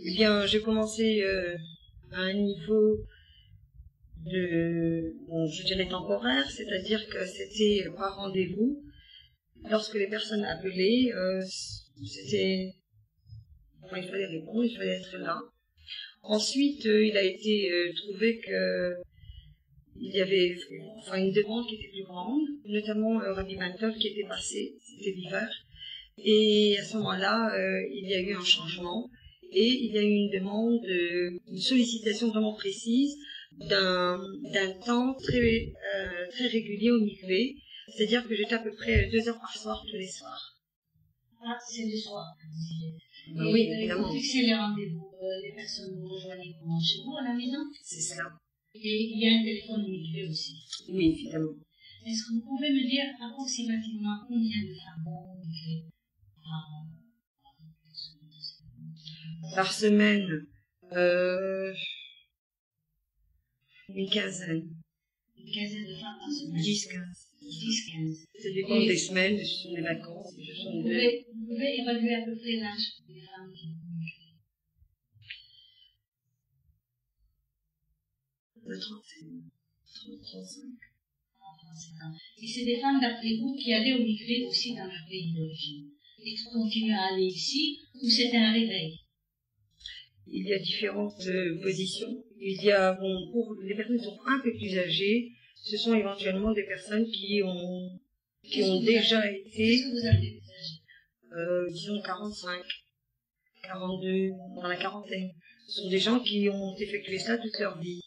Eh bien, j'ai commencé à un niveau de, bon, je dirais temporaire, c'est-à-dire que c'était par rendez-vous. Lorsque les personnes appelaient, c'était, enfin, il fallait répondre, il fallait être là. Ensuite, il a été trouvé que il y avait une demande qui était plus grande, notamment Rabbi Mantov qui était passé, c'était l'hiver. Et à ce moment-là, il y a eu un changement et il y a eu une demande, une sollicitation vraiment précise d'un temps très régulier au mikvé. C'est-à-dire que j'étais à peu près 2 heures par soir tous les soirs. Ah, c'est le soir. Oui, évidemment. Vous fixez les rendez-vous, les personnes vous rejoignent chez vous à la maison? C'est cela. Et il y a un téléphone au mikvé aussi. Oui, évidemment. Est-ce que vous pouvez me dire approximativement combien de femmes vont au mikvé par semaine? Une quinzaine. Une quinzaine de femmes par semaine? 10-15. 10-15. Ça dépend des semaines, ce sont des vacances. Vous pouvez évaluer à peu près l'âge des femmes qui vont au mikvé? La trentaine. 35. Et c'est des femmes d'après vous qui allaient au mikvé aussi dans leur pays d'origine et qui continuent à aller ici, ou c'est un réveil? Il y a différentes positions. Il y a, bon, pour les personnes qui sont un peu plus âgées, ce sont éventuellement des personnes qui ont déjà été... Qu'est-ce que vous avez des âges? Disons 45, 42, dans la quarantaine. Ce sont des gens qui ont effectué ça toute leur vie.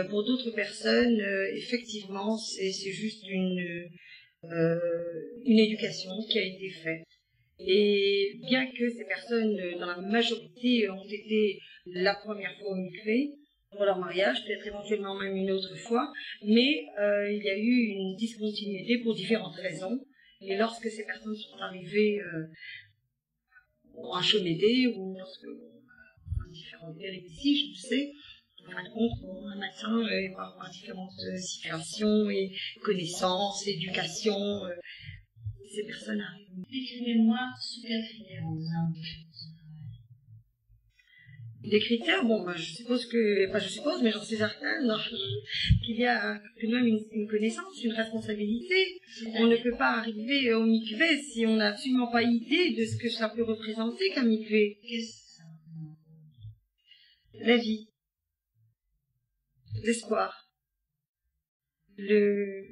Pour d'autres personnes, effectivement, c'est juste une éducation qui a été faite. Et bien que ces personnes, dans la majorité, ont été la première fois au mikvé pour leur mariage, peut-être éventuellement même une autre fois, mais il y a eu une discontinuité pour différentes raisons. Et lorsque ces personnes sont arrivées à Chomédé ou lorsque différentes péripéties, je le sais, en fin de compte, un matin, par différentes situations et connaissances, éducation, ces personnes arrivent. Décrivez-moi sous quels critères on vous a embauché pour ce travail. Des critères, bon, je suppose que, pas je suppose, mais j'en suis certaine, qu'il y a tout de même une connaissance, une responsabilité. On ne peut pas arriver au mikvé si on n'a absolument pas idée de ce que ça peut représenter qu'un mikvé. Qu'est-ce que ça représente? La vie. L'espoir. Le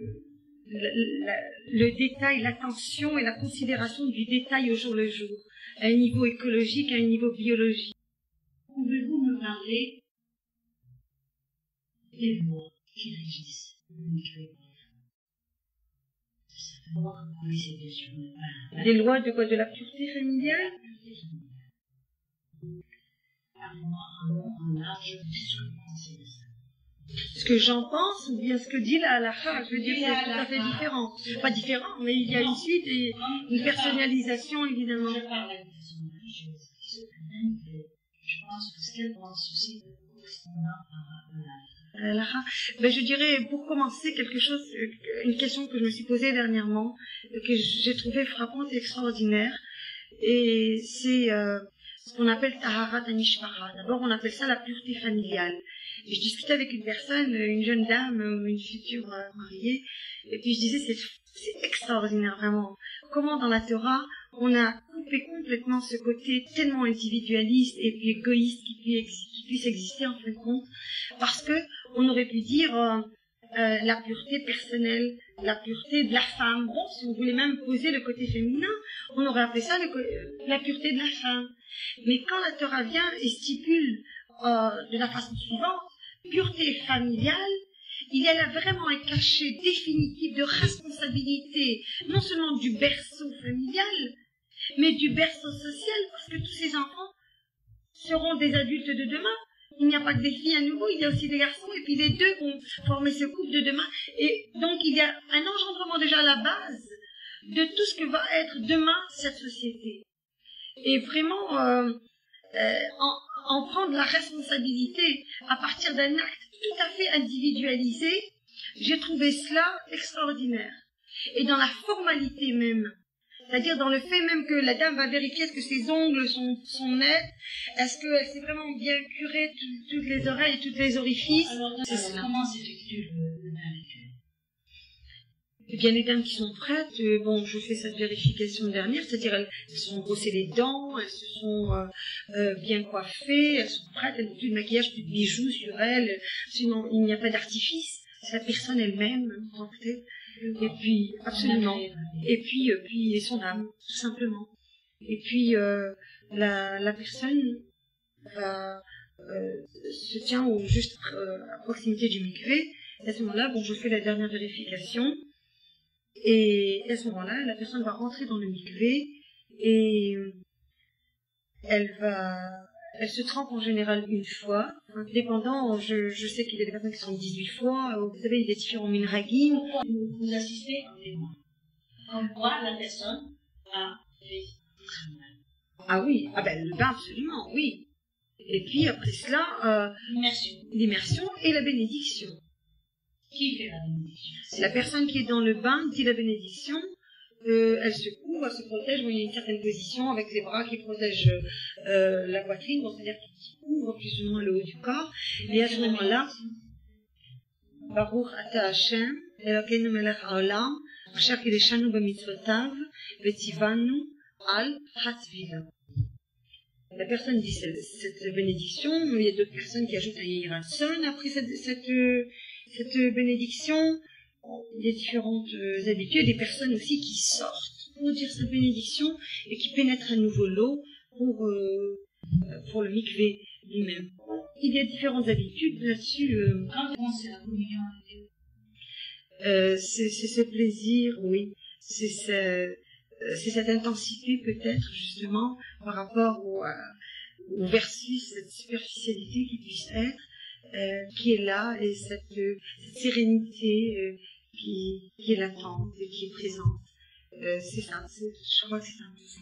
détail, l'attention et la considération du détail au jour le jour, à un niveau écologique, à un niveau biologique. Pouvez-vous me parler des lois qui régissent le mikvé pour les femmes? Des lois de quoi? De la pureté familiale? Parlez-moi en large, qu'est-ce que vous pensez de ça? Ce que j'en pense, ou bien ce que dit la halakha, je veux dire, c'est tout à fait différent. Pas différent, mais il y a une suite et une personnalisation, évidemment. Je parle d'une façon religieuse, qui se prennent que je pense que ce qu'elle pense aussi de correspondant à la halakha. Ben, je dirais, pour commencer, quelque chose, une question que je me suis posée dernièrement, que j'ai trouvée frappante et extraordinaire, et c'est ce qu'on appelle taharat hamishpara. D'abord, on appelle ça la pureté familiale. Et je discutais avec une personne, une jeune dame, une future mariée, et puis je disais, c'est extraordinaire, vraiment. Comment dans la Torah, on a coupé complètement ce côté tellement individualiste et puis égoïste qui puisse exister en fin de compte, parce que on aurait pu dire la pureté personnelle, la pureté de la femme. Bon, si on voulait même poser le côté féminin, on aurait appelé ça la pureté de la femme. Mais quand la Torah vient et stipule de la façon suivante, pureté familiale, il y a là vraiment un cachet définitif de responsabilité, non seulement du berceau familial, mais du berceau social, parce que tous ces enfants seront des adultes de demain. Il n'y a pas que des filles à nouveau, il y a aussi des garçons, et puis les deux vont former ce couple de demain. Et donc il y a un engendrement déjà à la base de tout ce que va être demain cette société. Et vraiment, en prendre la responsabilité à partir d'un acte tout à fait individualisé, j'ai trouvé cela extraordinaire. Et dans la formalité même, C'est-à-dire dans le fait même que la dame va vérifier est-ce que ses ongles sont nets, est-ce qu'elle s'est vraiment bien curée toutes les oreilles et tous les orifices. Alors, comment s'effectue le bain rituel? Eh bien, les dames qui sont prêtes, bon, je fais cette vérification dernière, c'est-à-dire elles se sont brossées les dents, elles se sont bien coiffées, elles sont prêtes, elles n'ont plus de maquillage, plus de bijoux sur elles, sinon il n'y a pas d'artifice, c'est la personne elle-même, en tant que telle. Et puis, absolument. Et puis et son âme, tout simplement. Et puis, la personne va, se tient juste à proximité du mikvé. À ce moment-là, bon, je fais la dernière vérification. Et à ce moment-là, la personne va rentrer dans le mikvé et elle se trempe en général une fois, dépendant, je sais qu'il y a des personnes qui sont 18 fois, vous savez, il y a des différents minhagim. Vous assistez en témoin. Comme quoi la personne a fait son mal. Ah oui, ah ben le bain absolument, oui. Et puis après cela, l'immersion et la bénédiction. Qui fait la bénédiction? La personne qui est dans le bain dit la bénédiction. Elle se couvre, elle se protège, il y a une certaine position avec les bras qui protègent la poitrine, bon, c'est-à-dire qui couvre plus ou moins le haut du corps. Et à ce moment-là, Baruch ata Hashem, Elokeinu melech haolam, asher kideshanu b'mitzvotav, v'tzivanu al hatzvila. La personne dit cette bénédiction, il y a d'autres personnes qui ajoutent un Yiratzon après cette bénédiction. Il y a différentes habitudes, des personnes aussi qui sortent pour dire cette bénédiction et qui pénètrent à nouveau l'eau pour le mikvé lui-même. Il y a différentes habitudes là-dessus. Quand on c'est la communion c'est ce plaisir, oui. C'est cette intensité peut-être justement par rapport au versus, cette superficialité qui puisse être, qui est là, et cette sérénité qui est latente et qui est présente. C'est ça, je crois que c'est un peu ça.